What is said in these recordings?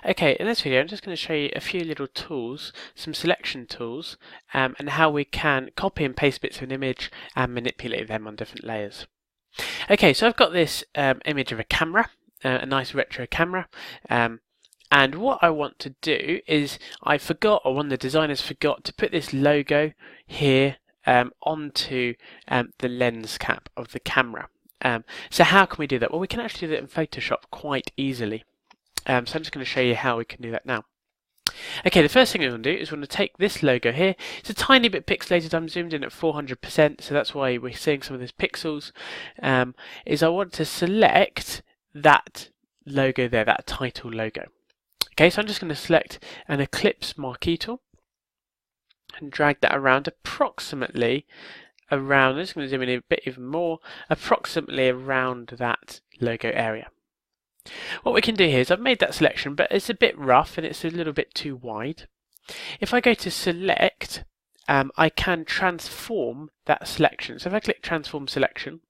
Okay, in this video I'm just going to show you a few little tools, some selection tools, and how we can copy and paste bits of an image and manipulate them on different layers. Okay, so I've got this image of a camera, a nice retro camera, and what I want to do is I forgot, or one of the designers forgot, to put this logo here onto the lens cap of the camera. So how can we do that? Well, we can actually do that in Photoshop quite easily. So I'm just going to show you how we can do that now. Okay, the first thing we want to do is we want to take this logo here. It's a tiny bit pixelated. I'm zoomed in at 400%, so that's why we're seeing some of those pixels. Is I want to select that logo there, that title logo. Okay, so I'm just going to select an ellipse marquee tool and drag that around approximately around. I'm just going to zoom in a bit even more, approximately around that logo area. What we can do here is I've made that selection, but it's a bit rough and it's a little bit too wide. If I go to select, I can transform that selection. So if I click transform selection,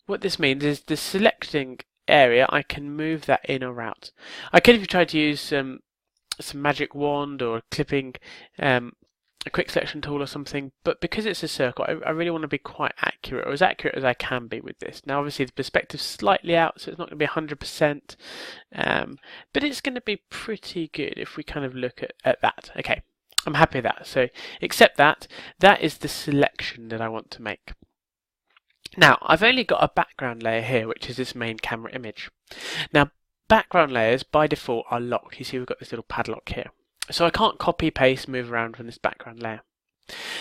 what this means is the selecting area, I can move that in or out. I could, if you tried to use some magic wand or clipping, a quick selection tool or something, but because it's a circle, I really want to be quite accurate, or as accurate as I can be with this. Now obviously the perspective's slightly out, so it's not going to be 100%, but it's going to be pretty good if we kind of look at that. Okay, I'm happy with that, so accept that. That is the selection that I want to make. Now I've only got a background layer here, which is this main camera image. Now background layers by default are locked. You see we've got this little padlock here. So I can't copy, paste, move around from this background layer.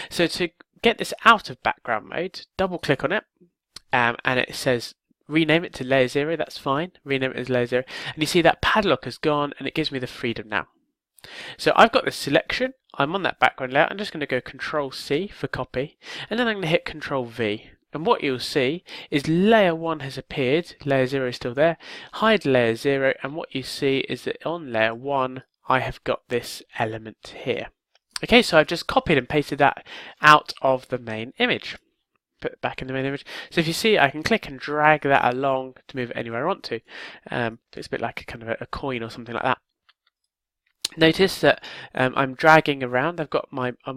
So to get this out of background mode, double click on it, and it says rename it to layer 0, that's fine, rename it as layer 0, and you see that padlock has gone and it gives me the freedom now. So I've got this selection, I'm on that background layer, I'm just going to go Control C for copy, and then I'm going to hit Control V. And what you'll see is layer 1 has appeared, layer 0 is still there, hide layer 0, and what you see is that on layer 1 I have got this element here. Okay, so I've just copied and pasted that out of the main image. Put it back in the main image. So if you see, I can click and drag that along to move it anywhere I want to. It's a bit like a kind of a coin or something like that. Notice that I'm dragging around. I'm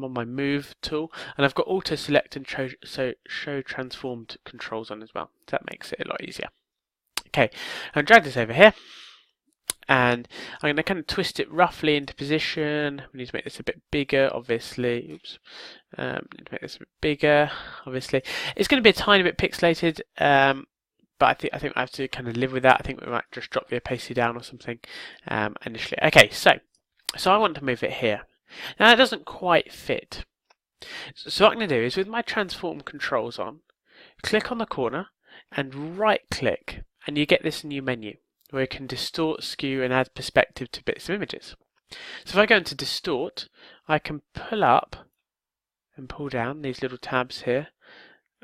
on my move tool, and I've got auto select and show transformed controls on as well. So that makes it a lot easier. Okay, I'll drag this over here. And I'm going to kind of twist it roughly into position. We need to make this a bit bigger, obviously. Oops. Need to make this a bit bigger, obviously. It's going to be a tiny bit pixelated, but I think I have to kind of live with that. I think we might just drop the opacity down or something initially. Okay, so I want to move it here. Now that doesn't quite fit. So what I'm going to do is with my transform controls on, click on the corner and right click, and you get this new menu where you can distort, skew and add perspective to bits of images. So if I go into distort, I can pull up and pull down these little tabs here.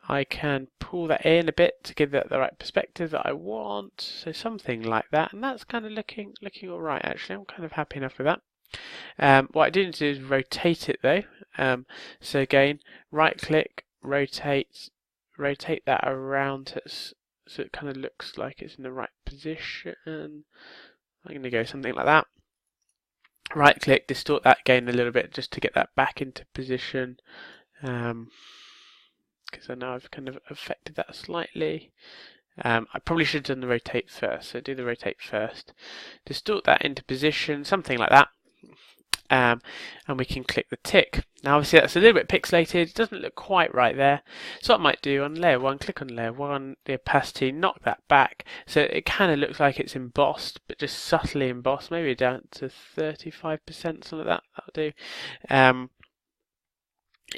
I can pull that in a bit to give that the right perspective that I want, so something like that, and that's kind of looking alright actually. I'm kind of happy enough with that. What I do need to do is rotate it though. So again, right click, rotate that around so it kind of looks like it's in the right position. I'm going to go something like that. Right click, distort that again a little bit just to get that back into position. Because I know I've kind of affected that slightly. I probably should have done the rotate first, so do the rotate first. Distort that into position, something like that. And we can click the tick. Now obviously that's a little bit pixelated, it doesn't look quite right there. So what I might do on layer 1, click on layer 1, the opacity, knock that back, so it kind of looks like it's embossed, but just subtly embossed, maybe down to 35%, something like that, that'll do.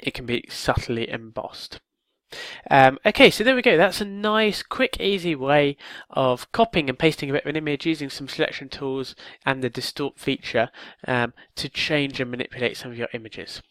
It can be subtly embossed. Okay, so there we go. That's a nice, quick, easy way of copying and pasting a bit of an image using some selection tools and the distort feature to change and manipulate some of your images.